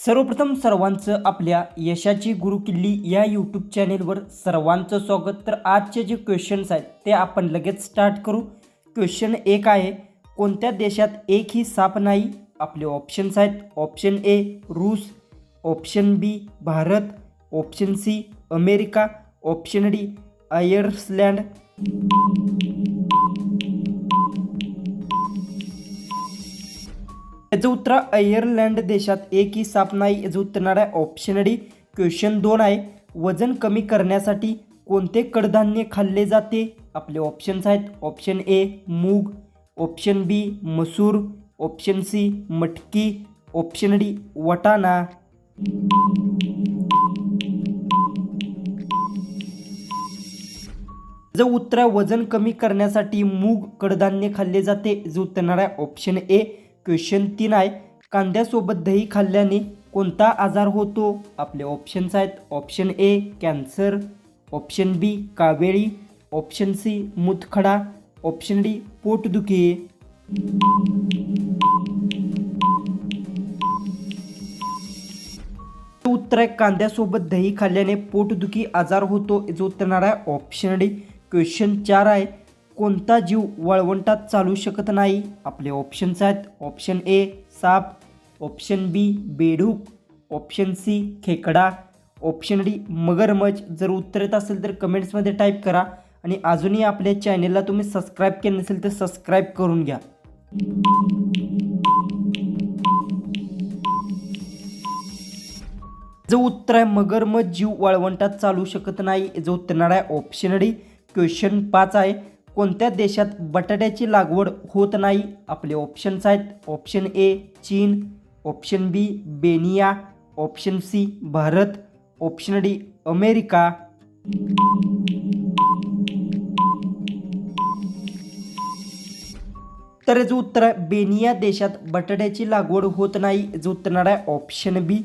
सर्वप्रथम सर्वांचं आपल्या यशाची गुरुकिल्ली या यूट्यूब चॅनेलवर सर्वांचं स्वागत। तर आजचे जे क्वेश्चन्स आहेत ते आपण लगेच स्टार्ट करू। क्वेश्चन 1 आहे, कोणत्या देशात एकही साप नाही? आपले ऑप्शन्स आहेत, ऑप्शन ए रूस, option B Bharat, option C America, option D Ireland. याचं उत्तर आयर्लंड देशात एकही साप नाही। याचं उत्तर आहे ऑप्शन डी। क्वेश्चन 2 आहे, वजन कमी करण्यासाठी कोणते कडधान्य खाल्ले जाते? आपले ऑप्शन्स आहेत, ऑप्शन ए मूग, ऑप्शन बी मसूर, ऑप्शन सी मटकी, ऑप्शन डी वाटाणा। जो उत्तर वजन कमी करण्यासाठी मूग कडधान्य खाल्ले जाते। जो उत्तर आहे ऑप्शन ए। क्वेश्चन 3 आहे, कांद्यासोबत दही खाल्ल्याने कोणता आजार होतो? आपले ऑप्शन्स आहेत, option A cancer, option B कावेळी, ऑप्शन सी मूतखडा, ऑप्शन डी पोटदुखी। उत्तर आहे कांद्यासोबत दही खाल्ल्याने पोटदुखी आजार होतो। जो उत्तर आहे ऑप्शन डी। क्वेश्चन 4 आहे, कोणता जीव वाळवंटात चालू शकत नाही? आपले ऑप्शन्स आहेत, ऑप्शन ए साप, ऑप्शन बी बेडूक, ऑप्शन सी खेकडा, ऑप्शन डी मगरमच्छ। जर उत्तर येत असेल तर कमेंट्समध्ये टाईप करा आणि अजूनही आपल्या चॅनेलला तुम्ही सबस्क्राईब केले नसेल तर सबस्क्राईब करून घ्या। जो उत्तर आहे मगरमच्छ जीव वाळवंटात चालू शकत नाही। जो उत्तर आहे ऑप्शन डी। क्वेश्चन 5 आहे, कोणत्या देशात बटाट्याची लागवड होत नाही? आपले ऑप्शन्स आहेत, ऑप्शन ए चीन, ऑप्शन बी बेनिया, option C Bharat, option D America. तर जो उत्तर आहे बेनिया देशात बटाट्याची लागवड होत नाही। जो उत्तर आहे ऑप्शन बी।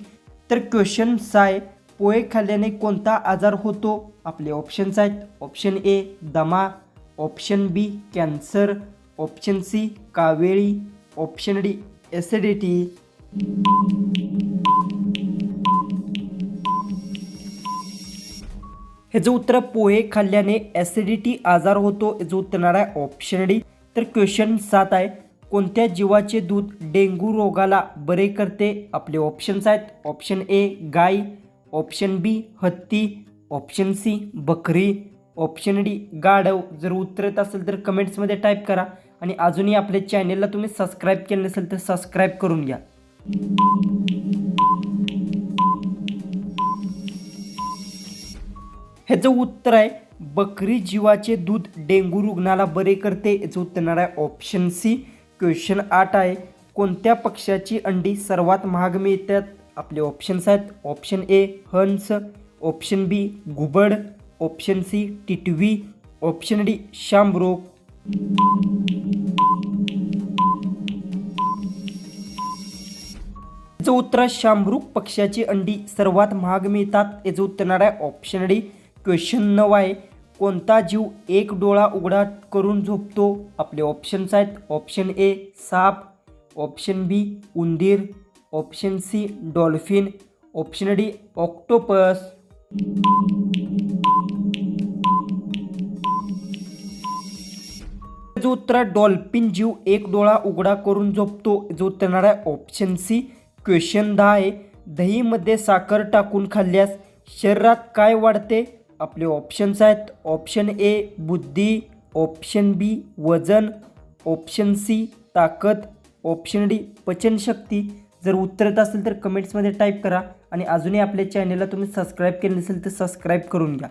तर क्वेश्चन 6 आहे, पोहे खाल्ल्याने कोणता आजार होतो? आपले ऑप्शन्स आहेत, ऑप्शन ए दमा, option B cancer, option C कावेळी, ऑप्शन डी ॲसिडिटी। हे जो उत्तर पोहे खाल्ल्याने ॲसिडिटी आजार होतो। जो उत्तर आहे ऑप्शन डी। तर क्वेश्चन 7 आहे, कोणत्या जीवाचे दूध डेंग्यू रोगाला बरे करते? आपले ऑप्शन्स आहेत, ऑप्शन ए गाय, ऑप्शन बी हत्ती, ऑप्शन सी बकरी, ऑप्शन डी गाढव। जर उत्तर येत असेल तर कमेंट्समध्ये टाईप करा आणि अजूनही आपल्या चॅनेलला तुम्ही सबस्क्राईब केले नसेल तर सबस्क्राईब करून घ्या। हे जो उत्तर आहे बकरी जीवाचे दूध डेंग्यू रुग्णाला बरे करते। जो उत्तर आहे ऑप्शन सी। क्वेश्चन 8 आहे, कोणत्या पक्ष्याची अंडी सर्वात महाग मिळतात? आपले ऑप्शन्स आहेत, ऑप्शन ए हंस, ऑप्शन बी घुबड, ऑप्शन सी टिटवी, ऑप्शन डी शामरोग। जो उत्तर शामरुग पक्ष्याची अंडी सर्वात महाग मिळतात। याचं उत्तर आहे ऑप्शन डी। क्वेश्चन 9 आहे, कोणता जीव एक डोळा उघडा करून झोपतो? आपले ऑप्शन्स आहेत, ऑप्शन ए साप, ऑप्शन बी उंदीर, option C dolphin, option D octopus. जो उत्तर डॉल्फिन जीव एक डोळा उघडा करून झोपतो। जो उत्तर आहे ऑप्शन सी। क्वेश्चन 10 आहे, दहीमध्ये साखर टाकून खाल्ल्यास शरीरात काय वाढते? आपले ऑप्शन्स आहेत, ऑप्शन ए बुद्धी, ऑप्शन बी वजन, ऑप्शन सी ताकद, ऑप्शन डी पचनशक्ती। जर उत्तर येत असेल तर कमेंट्समध्ये टाईप करा आणि अजूनही आपल्या चॅनेलला तुम्ही सबस्क्राईब केले नसेल तर सबस्क्राईब करून घ्या।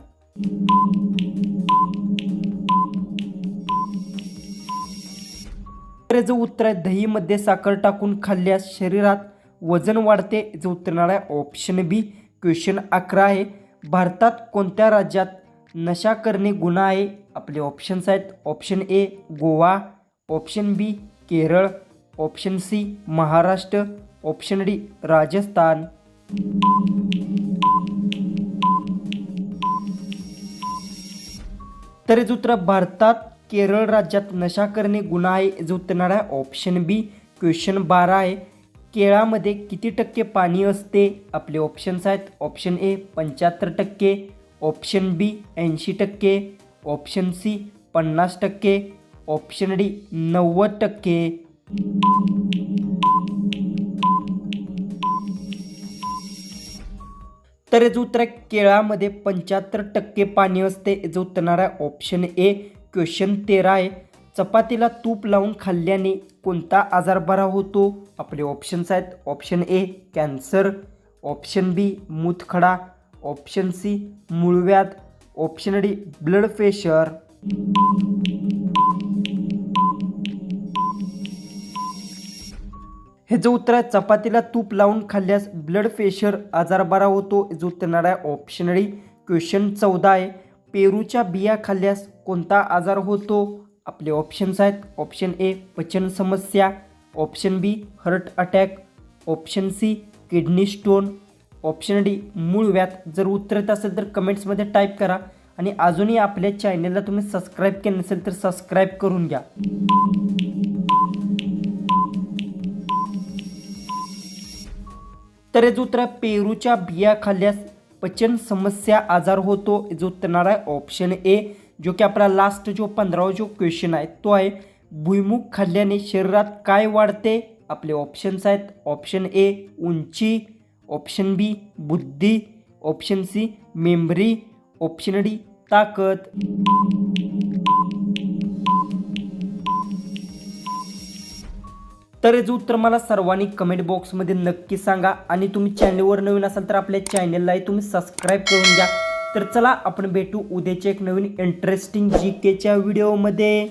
तर जो उत्तर आहे दहीमध्ये साखर टाकून खाल्ल्यास शरीरात वजन वाढते। जो उत्तर आहे ऑप्शन बी। क्वेश्चन 11 आहे, भारतात कोणत्या राज्यात नशा करणे गुन्हा आहे? आपले ऑप्शन्स आहेत, option A Goa, option B Kerala, option C Maharashtra, option D Rajasthan. तर याचं उत्तर भारतात केरळ राज्यात नशा करणे गुन्हा आहे। याचं उत्तर आहे ऑप्शन बी। क्वेश्चन 12 आहे, केळामध्ये किती टक्के पाणी असते? आपले ऑप्शन्स आहेत option A 75%, option B 80%, option C 50%, option D 90%. तर याचं उत्तर आहे केळामध्ये 75% पाणी असते. याचं उत्तर येणार आहे ऑप्शन ए. क्वेश्चन 13 आहे, चपातीला तूप लावून खाल्ल्याने कोणता आजार बरा होतो? आपले ऑप्शन्स आहेत option A cancer, option B मूतखडा, ऑप्शन सी मूळव्याध, ऑप्शन डी ब्लड प्रेशर. हे जो उत्तर आहे चपातीला तूप लावून खाल्ल्यास ब्लड प्रेशर आजार बरा होतो. हे जो उत्तर येणार आहे ऑप्शन डी. क्वेश्चन 14 आहे, पेरूच्या बिया खाल्ल्यास कोणता आजार होतो? आपले ऑप्शन्स आहेत ऑप्शन ए पचन समस्या, option B heart attack, option C kidney stone, option D मूळव्याध. जर उत्तर येत असेल तर कमेंट्समध्ये टाईप करा आणि अजूनही आपल्या चॅनलला तुम्ही सबस्क्राईब केलं नसेल तर सबस्क्राईब करून घ्या. तर याचं उत्तर आहे पेरूच्या बिया खाल्ल्यास पचन समस्या आजार होतो. जो उत्तर येणार आहे ऑप्शन ए. जो की आपला लास्ट जो 15वा जो क्वेश्चन आहे तो आहे, भुईमुग खाल्ल्याने शरीरात काय वाढते? आपले ऑप्शन्स आहेत ऑप्शन ए उंची, ऑप्शन बी बुद्धी, option C memory, option D ताकद. तर याचं उत्तर मला सर्वांनी कमेंट बॉक्समध्ये नक्की सांगा आणि तुम्ही चॅनलवर नवीन असाल तर आपल्या चॅनललाही तुम्ही सबस्क्राईब करून घ्या. तर चला आपण भेटू उद्याच्या एक नवीन इंटरेस्टिंग GKच्या व्हिडिओमध्ये.